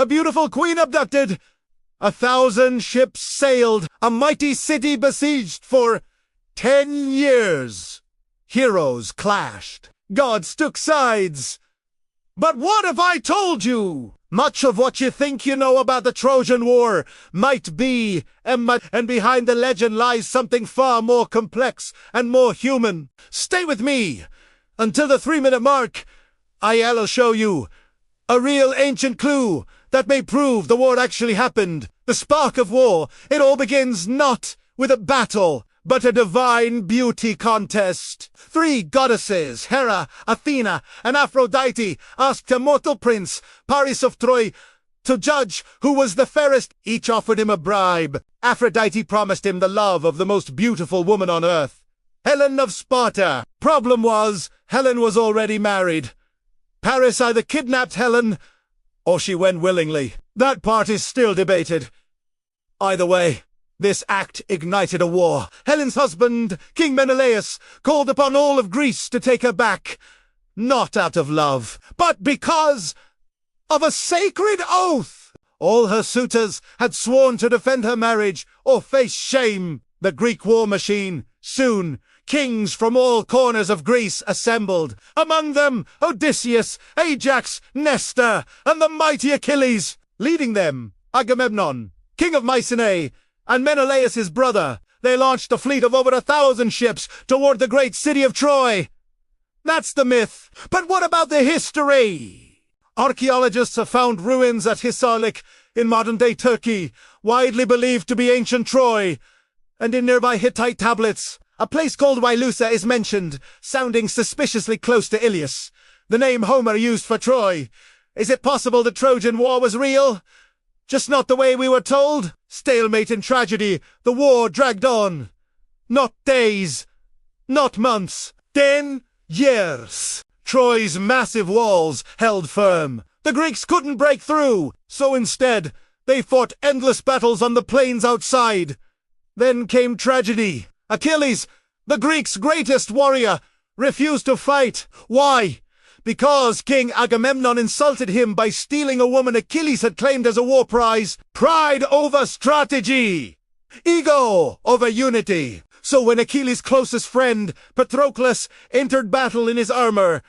a beautiful queen abducted, 1,000 ships sailed, a mighty city besieged for 10 years. Heroes clashed, gods took sides. But what if I told you? Much of what you think you know about the Trojan War might be, and behind the legend lies something far more complex and more human. Stay with me until the 3-minute mark. I'll show you a real ancient clue that may prove the war actually happened. The spark of war, it all begins not with a battle, but a divine beauty contest. 3 goddesses, Hera, Athena, and Aphrodite, asked a mortal prince, Paris of Troy, to judge who was the fairest. Each offered him a bribe. Aphrodite promised him the love of the most beautiful woman on earth, Helen of Sparta. Problem was, Helen was already married. Paris either kidnapped Helen, or she went willingly. That part is still debated. Either way, this act ignited a war. Helen's husband, King Menelaus, called upon all of Greece to take her back, not out of love, but because of a sacred oath. All her suitors had sworn to defend her marriage or face shame. The Greek war machine. Soon, kings from all corners of Greece assembled. Among them, Odysseus, Ajax, Nestor, and the mighty Achilles. Leading them, Agamemnon, king of Mycenae, and Menelaus his brother. They launched a fleet of over 1,000 ships toward the great city of Troy. That's the myth. But what about the history? Archaeologists have found ruins at Hisarlik in modern-day Turkey, widely believed to be ancient Troy, and in nearby Hittite tablets, a place called Wailusa is mentioned, sounding suspiciously close to Ilias, the name Homer used for Troy. Is it possible the Trojan War was real? Just not the way we were told? Stalemate in tragedy, the war dragged on. Not days, not months, 10 years. Troy's massive walls held firm. The Greeks couldn't break through, so instead, they fought endless battles on the plains outside. Then came tragedy. Achilles, the Greeks' greatest warrior, refused to fight. Why? Because King Agamemnon insulted him by stealing a woman Achilles had claimed as a war prize. Pride over strategy. Ego over unity. So when Achilles' closest friend, Patroclus, entered battle in his armor,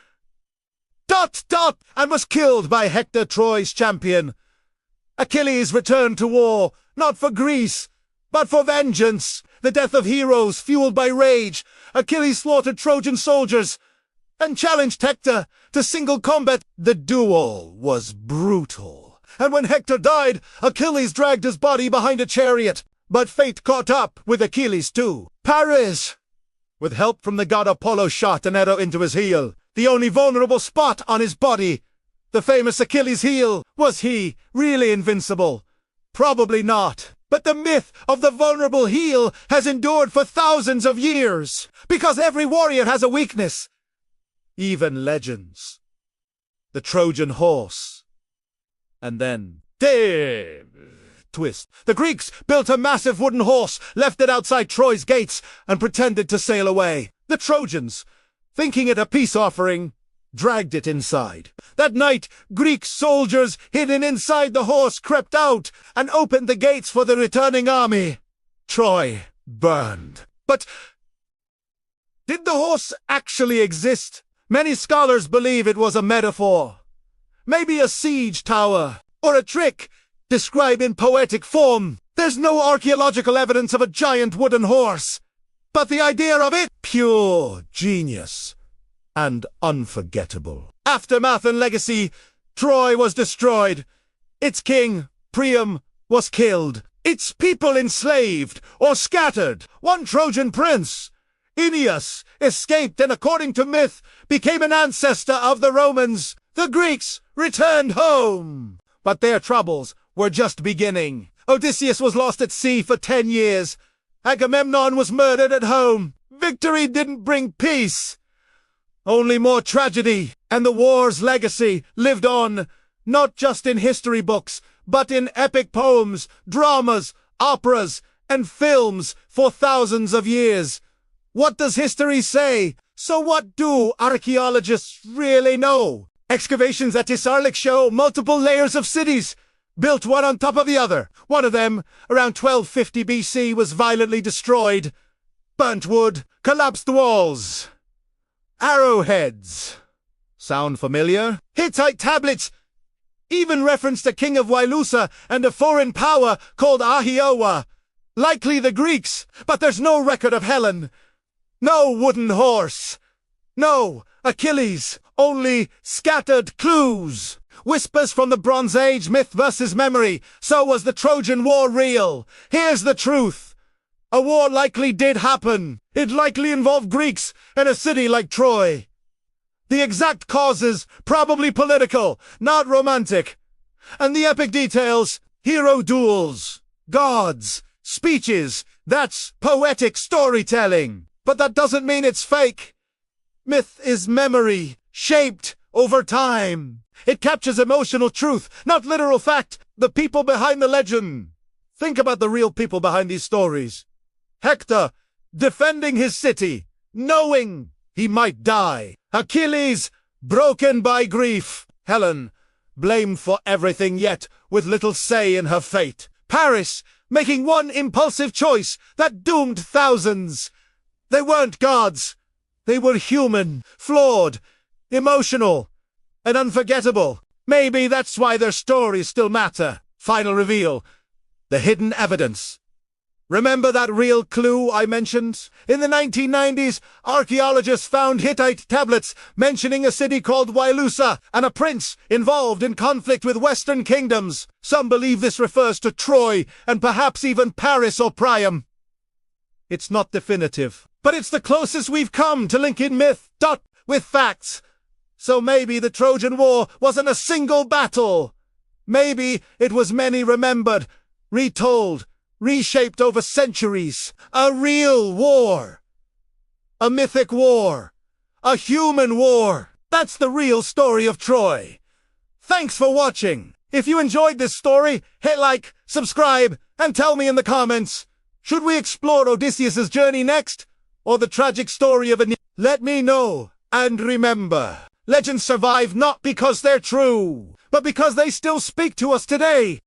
and was killed by Hector, Troy's champion, Achilles returned to war, not for Greece, but for vengeance. The death of heroes fueled by rage. Achilles slaughtered Trojan soldiers and challenged Hector to single combat. The duel was brutal. And when Hector died, Achilles dragged his body behind a chariot. But fate caught up with Achilles too. Paris, with help from the god Apollo, shot an arrow into his heel, the only vulnerable spot on his body. The famous Achilles' heel. Was he really invincible? Probably not. But the myth of the vulnerable heel has endured for thousands of years, because every warrior has a weakness. Even legends. The Trojan Horse. And then, twist. The Greeks built a massive wooden horse, left it outside Troy's gates, and pretended to sail away. The Trojans, thinking it a peace offering, dragged it inside. That night, Greek soldiers hidden inside the horse crept out and opened the gates for the returning army. Troy burned. But did the horse actually exist? Many scholars believe it was a metaphor. Maybe a siege tower, or a trick described in poetic form. There's no archaeological evidence of a giant wooden horse. But the idea of it, pure genius and unforgettable. Aftermath and legacy. Troy was destroyed. Its king, Priam, was killed. Its people enslaved or scattered. One Trojan prince, Aeneas, escaped and, according to myth, became an ancestor of the Romans. The Greeks returned home. But their troubles were just beginning. Odysseus was lost at sea for 10 years. Agamemnon was murdered at home. Victory didn't bring peace. Only more tragedy, and the war's legacy lived on, not just in history books, but in epic poems, dramas, operas, and films for thousands of years. What does history say? So what do archaeologists really know? Excavations at Hisarlik show multiple layers of cities, built one on top of the other. One of them, around 1250 BC, was violently destroyed. Burnt wood, collapsed walls. Arrowheads. Sound familiar? Hittite tablets even referenced a king of Wailusa and a foreign power called Ahiowa. Likely the Greeks, but there's no record of Helen. No wooden horse. No Achilles. Only scattered clues. Whispers from the Bronze Age, myth versus memory. So was the Trojan War real? Here's the truth. A war likely did happen. It likely involved Greeks and a city like Troy. The exact causes, probably political, not romantic. And the epic details, hero duels, gods, speeches, that's poetic storytelling. But that doesn't mean it's fake. Myth is memory, shaped over time. It captures emotional truth, not literal fact. The people behind the legend. Think about the real people behind these stories. Hector, defending his city, knowing he might die. Achilles, broken by grief. Helen, blamed for everything yet with little say in her fate. Paris, making one impulsive choice that doomed thousands. They weren't gods. They were human, flawed, emotional, and unforgettable. Maybe that's why their stories still matter. Final reveal. The hidden evidence. Remember that real clue I mentioned? In the 1990s, archaeologists found Hittite tablets mentioning a city called Wailusa and a prince involved in conflict with Western kingdoms. Some believe this refers to Troy and perhaps even Paris or Priam. It's not definitive, but it's the closest we've come to linking myth with facts. So maybe the Trojan War wasn't a single battle. Maybe it was many remembered, retold, reshaped over centuries. A real war. A mythic war. A human war. That's the real story of Troy. Thanks for watching. If you enjoyed this story, hit like, subscribe, and tell me in the comments. Should we explore Odysseus' journey next? Or the tragic story of Aeneas? Let me know. And remember, legends survive not because they're true, but because they still speak to us today.